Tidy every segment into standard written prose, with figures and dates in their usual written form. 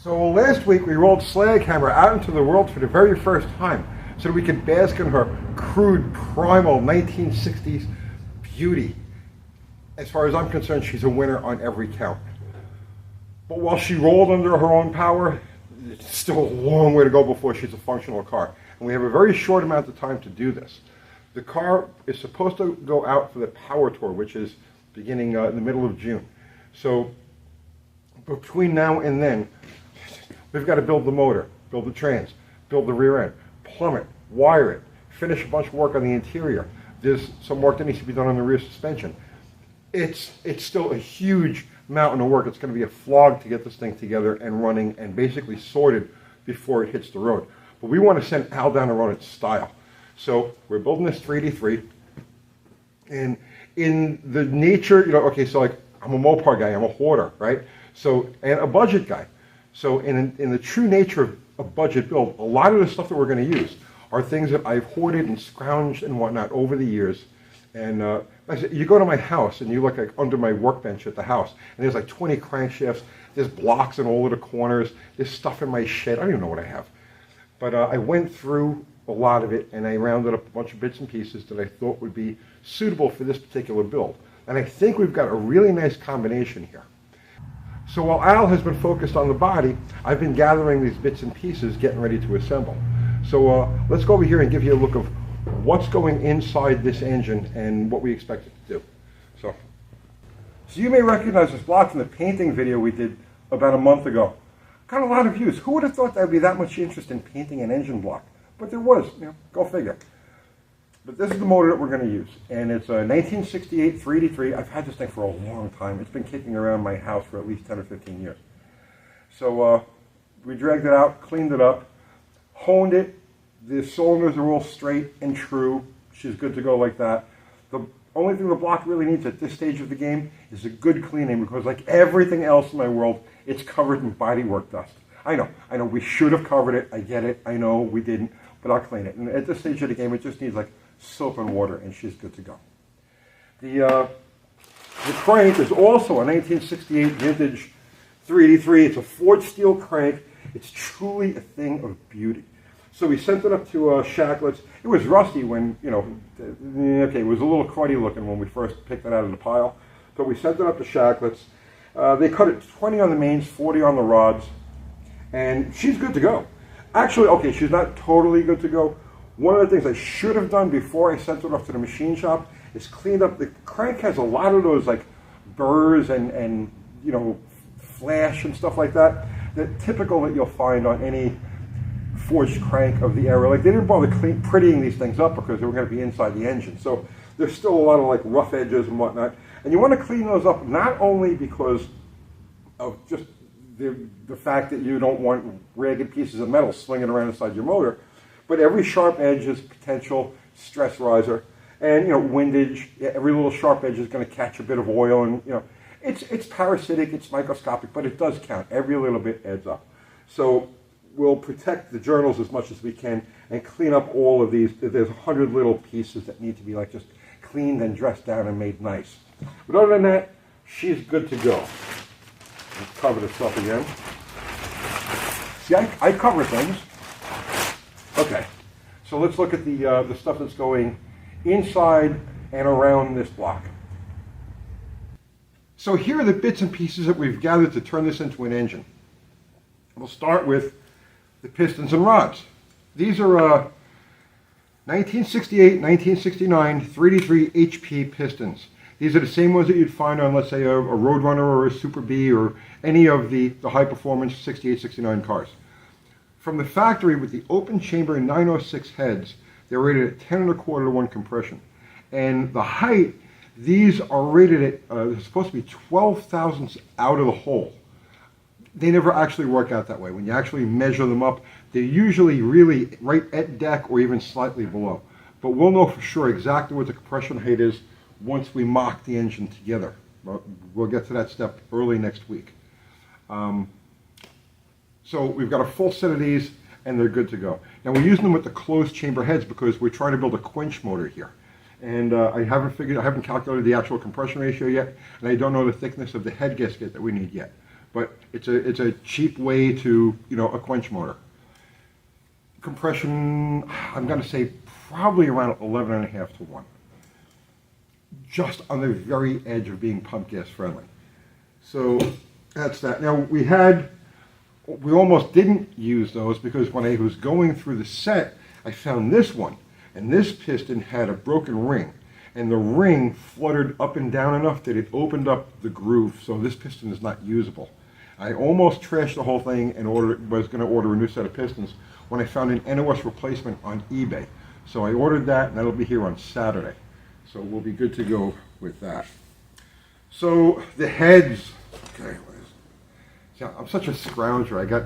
So last week we rolled Slaghammer out into the world for the very first time so that we could bask in her crude, primal 1960s beauty. As far as I'm concerned, she's a winner on every count. But while she rolled under her own power, it's still a long way to go before she's a functional car. And we have a very short amount of time to do this. The car is supposed to go out for the Power Tour, which is beginning in the middle of June. So between now and then, we've got to build the motor, build the trans, build the rear end, plumb it, wire it, finish a bunch of work on the interior. There's some work that needs to be done on the rear suspension. It's still a huge mountain of work. It's going to be a flog to get this thing together and running and basically sorted before it hits the road. But we want to send Al down the road in style. So we're building this 383. And in the nature, okay, so like I'm a Mopar guy, I'm a hoarder, right? So, and a budget guy. So in the true nature of a budget build, a lot of the stuff that we're going to use are things that I've hoarded and scrounged and whatnot over the years. And like I said, you go to my house and you look like under my workbench at the house, and there's like 20 crankshafts, there's blocks in all of the corners, there's stuff in my shed, I don't even know what I have. But I went through a lot of it and I rounded up a bunch of bits and pieces that I thought would be suitable for this particular build. And I think we've got a really nice combination here. So while Al has been focused on the body, I've been gathering these bits and pieces, getting ready to assemble. So let's go over here and give you a look of what's going inside this engine and what we expect it to do. So you may recognize this block from the painting video we did about a month ago. Got a lot of views. Who would have thought there would be that much interest in painting an engine block? But there was, go figure. But this is the motor that we're going to use, and it's a 1968 383. I've had this thing for a long time. It's been kicking around my house for at least 10 or 15 years. So we dragged it out, cleaned it up, honed it. The cylinders are all straight and true. She's good to go like that. The only thing the block really needs at this stage of the game is a good cleaning, because like everything else in my world, it's covered in bodywork dust. I know, we should have covered it. I get it. I know we didn't, but I'll clean it. And at this stage of the game, it just needs like soap and water, and she's good to go. The crank is also a 1968 vintage 383. It's a forged steel crank. It's truly a thing of beauty. So we sent it up to Shacklets. It was rusty when, okay, it was a little cruddy looking when we first picked it out of the pile. But we sent it up to Shacklets. They cut it 20 on the mains, 40 on the rods, and she's good to go. Actually, okay, she's not totally good to go. One of the things I should have done before I sent it off to the machine shop is cleaned up. The crank has a lot of those like burrs and flash and stuff like that. That typical that you'll find on any forged crank of the era. Like they didn't bother prettying these things up because they were going to be inside the engine. So there's still a lot of like rough edges and whatnot. And you want to clean those up not only because of just the fact that you don't want ragged pieces of metal swinging around inside your motor, but every sharp edge is potential stress riser, and windage. Every little sharp edge is going to catch a bit of oil, and it's parasitic, it's microscopic, but it does count. Every little bit adds up. So we'll protect the journals as much as we can and clean up all of these. There's 100 little pieces that need to be like just cleaned and dressed down and made nice. But other than that, she's good to go. Let's cover this up again. See, I cover things. Okay, so let's look at the stuff that's going inside and around this block. So here are the bits and pieces that we've gathered to turn this into an engine. We'll start with the pistons and rods. These are 1968, 1969 383 HP pistons. These are the same ones that you'd find on, let's say, a Roadrunner or a Super B or any of the high-performance 68, 69 cars. From the factory with the open chamber 906 heads, they're rated at 10 1/4 to 1 compression. And the height, these are rated at, they're supposed to be 12 thousandths out of the hole. They never actually work out that way. When you actually measure them up, they're usually really right at deck or even slightly below. But we'll know for sure exactly what the compression height is once we mock the engine together. We'll get to that step early next week. So we've got a full set of these, and they're good to go. Now we're using them with the closed chamber heads because we're trying to build a quench motor here. And I haven't calculated the actual compression ratio yet, and I don't know the thickness of the head gasket that we need yet. but it's a cheap way to, you know, a quench motor. Compression, I'm going to say probably around 11.5 to 1. Just on the very edge of being pump gas friendly. So that's that. Now we almost didn't use those because when I was going through the set, I found this one, and this piston had a broken ring, and the ring fluttered up and down enough that it opened up the groove, so this piston is not usable. I almost trashed the whole thing and was going to order a new set of pistons when I found an NOS replacement on eBay. So I ordered that, and that'll be here on Saturday. So we'll be good to go with that. So the heads, okay, I'm such a scrounger. I got,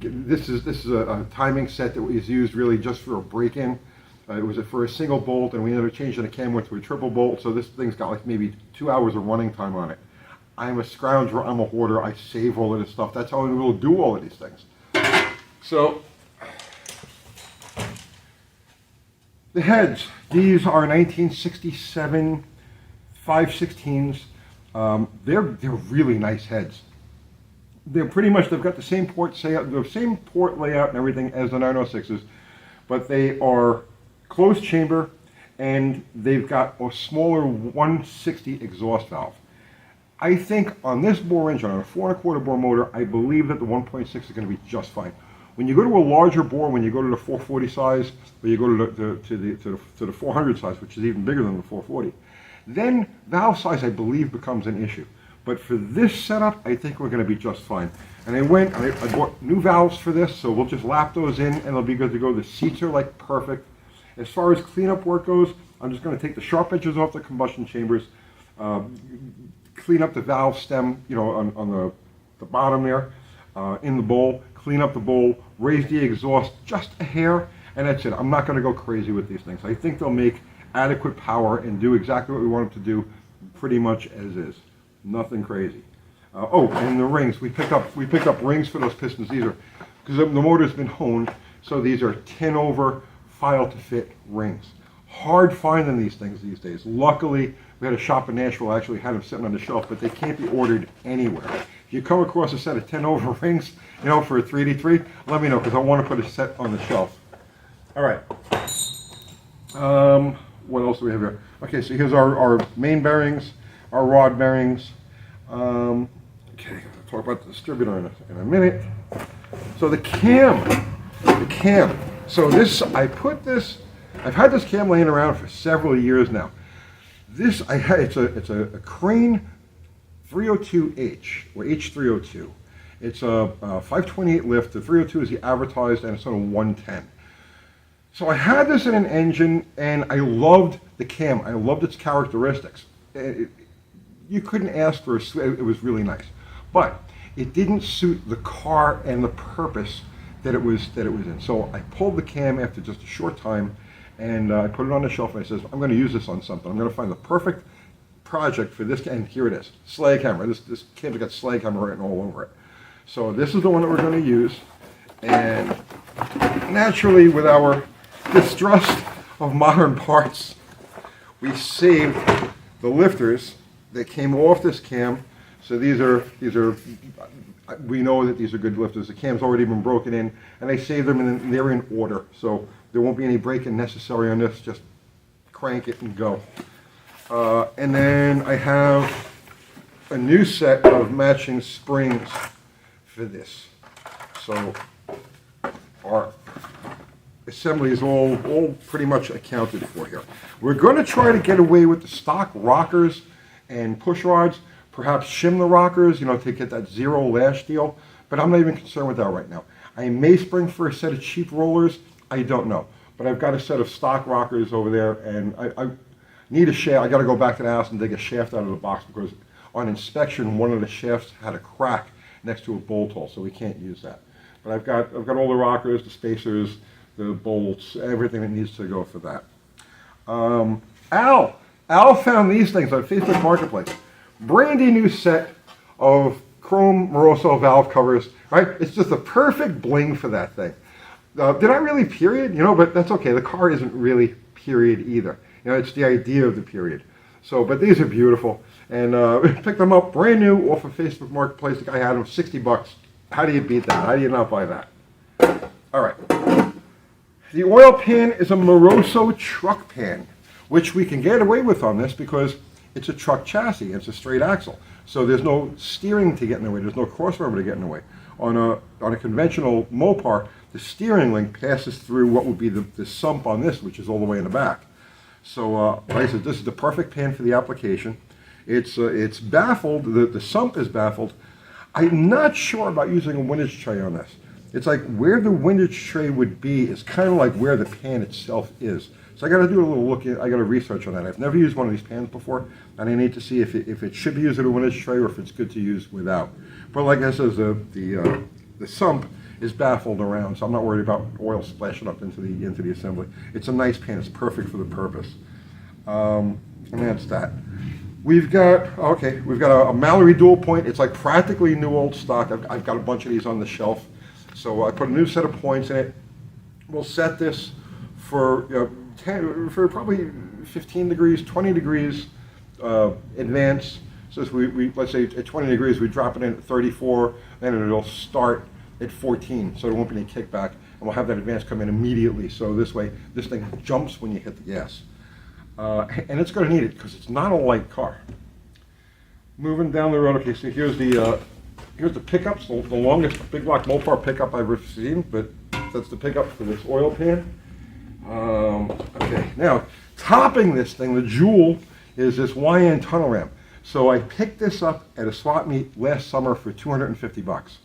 this is a timing set that was used really just for a break-in. It was for a single bolt, and we ended up changing the cam to a triple bolt, so this thing's got like maybe 2 hours of running time on it. I'm a scrounger, I'm a hoarder, I save all of this stuff. That's how I'm able to do all of these things. So, the heads, these are 1967 5/16s. They're really nice heads. They're pretty much, they've got the same port layout and everything as the 906s, but they are closed chamber, and they've got a smaller 160 exhaust valve. I think on this bore engine, on a 4 1/4 bore motor, I believe that the 1.6 is going to be just fine. When you go to a larger bore, when you go to the 440 size, or you go to the 400 size, which is even bigger than the 440, then valve size, I believe, becomes an issue. But for this setup, I think we're going to be just fine. And I bought new valves for this, so we'll just lap those in, and it'll be good to go. The seats are like perfect. As far as cleanup work goes, I'm just going to take the sharp edges off the combustion chambers, clean up the valve stem, you know, on the bottom there, in the bowl, clean up the bowl, raise the exhaust just a hair, and that's it. I'm not going to go crazy with these things. I think they'll make adequate power and do exactly what we want them to do, pretty much as is. Nothing crazy. Oh, and the rings. We picked up rings for those pistons. These are, because the motor's been honed, so these are 10-over file to fit rings. Hard finding these things these days. Luckily, we had a shop in Nashville actually had them sitting on the shelf, but they can't be ordered anywhere. If you come across a set of 10-over rings, you know, for a 3D3, let me know, because I want to put a set on the shelf. All right. What else do we have here? Okay, so here's our main bearings, our rod bearings. Okay, I'll talk about the distributor in a minute. So the cam. So this, I've had this cam laying around for several years now. This, it's a Crane 302H, or H302. It's a 528 lift. The 302 is the advertised, and it's on a 110. So I had this in an engine, and I loved the cam. I loved its characteristics. You couldn't ask for it was really nice, but it didn't suit the car and the purpose that it was in. So I pulled the cam after just a short time, and I put it on the shelf, and I says, I'm going to use this on something. I'm going to find the perfect project for this, and here it is, Slaghammer. This cam's got Slaghammer written all over it. So this is the one that we're going to use, and naturally, with our distrust of modern parts, we saved the lifters that came off this cam. So these are, we know that these are good lifters. The cam's already been broken in, and I saved them, and they're in order. So there won't be any break-in necessary on this. Just crank it and go. And then I have a new set of matching springs for this. So our assembly is all pretty much accounted for here. We're going to try to get away with the stock rockers and push rods, perhaps shim the rockers, you know, to get that zero lash deal, but I'm not even concerned with that right now. I may spring for a set of cheap rollers, I don't know, but I've got a set of stock rockers over there, and I need a shaft. I got to go back to the house and dig a shaft out of the box, because on inspection, one of the shafts had a crack next to a bolt hole, so we can't use that. But I've got all the rockers, the spacers, the bolts, everything that needs to go for that. Al found these things on Facebook Marketplace. Brandy new set of chrome Moroso valve covers, right? It's just the perfect bling for that thing. Did I really period? You know, but that's okay. The car isn't really period either. You know, it's the idea of the period. So, but these are beautiful. And picked them up brand new off of Facebook Marketplace. The guy had them $60. How do you beat that? How do you not buy that? All right. The oil pan is a Moroso truck pan, which we can get away with on this because it's a truck chassis. It's a straight axle. So there's no steering to get in the way. There's no crossmember to get in the way. On a conventional Mopar, the steering link passes through what would be the sump on this, which is all the way in the back. So like I said, this is the perfect pan for the application. It's baffled. The sump is baffled. I'm not sure about using a windage tray on this. It's like where the windage tray would be is kind of like where the pan itself is. So I got to do a little look. I got to research on that. I've never used one of these pans before, and I need to see if it should be used as a windage tray or if it's good to use without. But like I said, the sump is baffled around, so I'm not worried about oil splashing up into the assembly. It's a nice pan. It's perfect for the purpose. And that's that. We've got a Mallory dual point. It's like practically new old stock. I've got a bunch of these on the shelf. So I put a new set of points in it. We'll set this for for probably 15 degrees, 20 degrees advance. So if we let's say at 20 degrees, we drop it in at 34, then it'll start at 14, so there won't be any kickback, and we'll have that advance come in immediately. So this way, this thing jumps when you hit the gas. And it's going to need it because it's not a light car. Moving down the road, okay, so here's the pickups, the longest big block Mopar pickup I've ever seen, but that's the pickup for this oil pan. Okay, now topping this thing, the jewel is this YN tunnel ramp. So I picked this up at a swap meet last summer for $250.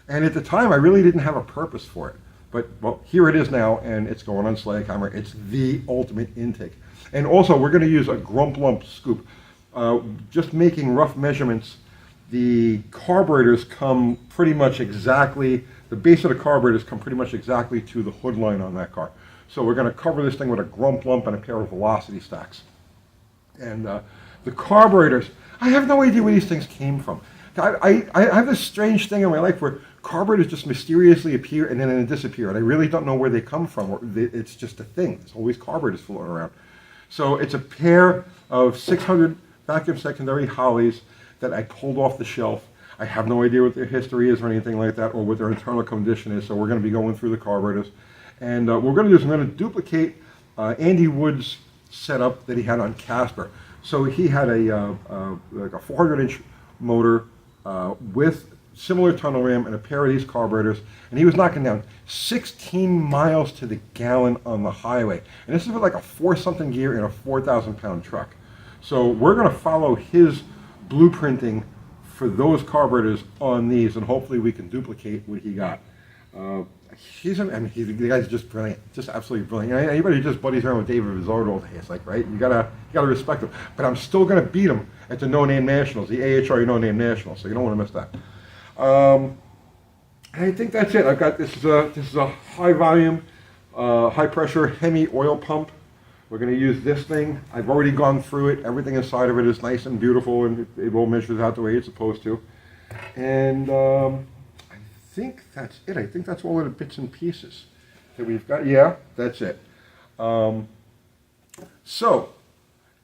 And at the time, I really didn't have a purpose for it. But, well, here it is now, and it's going on Slaghammer. It's the ultimate intake. And also, we're going to use a grump lump scoop. Just making rough measurements, the carburetors come pretty much exactly, the base of the carburetors come pretty much exactly to the hood line on that car. So we're going to cover this thing with a grump lump and a pair of velocity stacks. And the carburetors, I have no idea where these things came from. I have this strange thing in my life where carburetors just mysteriously appear and then they disappear, and I really don't know where they come from. Or it's just a thing. There's always carburetors floating around. So it's a pair of 600 vacuum secondary Hollies that I pulled off the shelf. I have no idea what their history is or anything like that, or what their internal condition is, so we're going to be going through the carburetors. And what we're going to do is I'm going to duplicate Andy Wood's setup that he had on Casper. So he had like a 400-inch motor with similar tunnel ram and a pair of these carburetors, and he was knocking down 16 miles to the gallon on the highway. And this is with like a 4-something gear in a 4,000-pound truck. So we're going to follow his blueprinting for those carburetors on these, and hopefully we can duplicate what he got. The guy's just brilliant, just absolutely brilliant. Anybody who just buddies around with David Vizard all day, it's like, right? You gotta respect him. But I'm still gonna beat him at the no-name nationals, the AHR no-name nationals. So you don't want to miss that. I think that's it. I've got this is a high volume, high pressure Hemi oil pump. We're going to use this thing. I've already gone through it. Everything inside of it is nice and beautiful, and it all measures out the way it's supposed to. And I think that's it. I think that's all of the bits and pieces that we've got. Yeah, that's it. So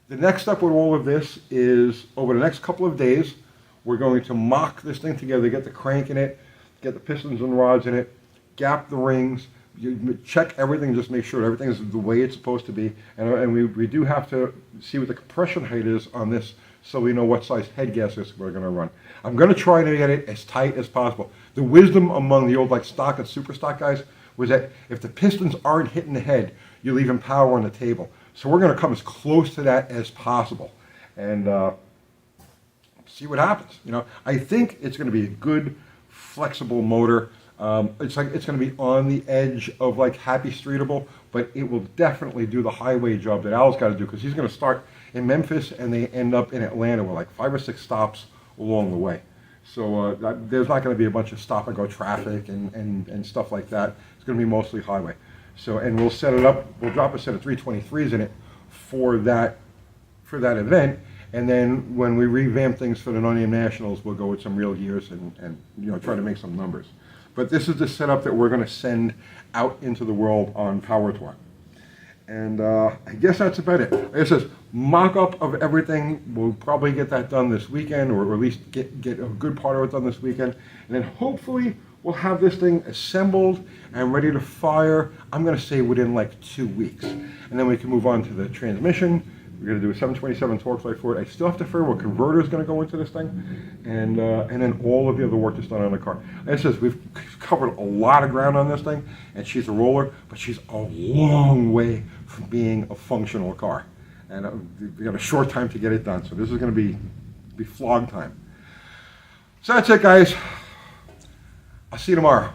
the next step with all of this is over the next couple of days, we're going to mock this thing together, get the crank in it, get the pistons and rods in it, gap the rings, you check everything, just make sure everything is the way it's supposed to be. And we do have to see what the compression height is on this so we know what size head gaskets we're going to run. I'm going to try to get it as tight as possible. The wisdom among the old like stock and super stock guys was that if the pistons aren't hitting the head, you're leaving power on the table. So we're going to come as close to that as possible. And see what happens. You know, I think it's going to be a good, flexible motor. It's going to be on the edge of like happy streetable, but it will definitely do the highway job that Al's got to do, because he's going to start in Memphis and they end up in Atlanta with like 5 or 6 stops along the way. So there's not going to be a bunch of stop and go traffic and stuff like that. It's going to be mostly highway. So, and we'll set it up. We'll drop a set of 323s in it for that event. And then when we revamp things for the no-name nationals, we'll go with some real gears and you know, try to make some numbers. But this is the setup that we're going to send out into the world on Power Tour. And I guess that's about it. Like I says, mock-up of everything. We'll probably get that done this weekend, or at least get a good part of it done this weekend. And then hopefully we'll have this thing assembled and ready to fire, I'm going to say within like 2 weeks. And then we can move on to the transmission. We're going to do a 727 Torx for it. I still have to figure what converter is going to go into this thing. And then all of the other work that's done on the car. Like I said, we've covered a lot of ground on this thing, and she's a roller, but she's a long way from being a functional car. And we got a short time to get it done, so this is going to be flog time. So that's it, guys. I'll see you tomorrow.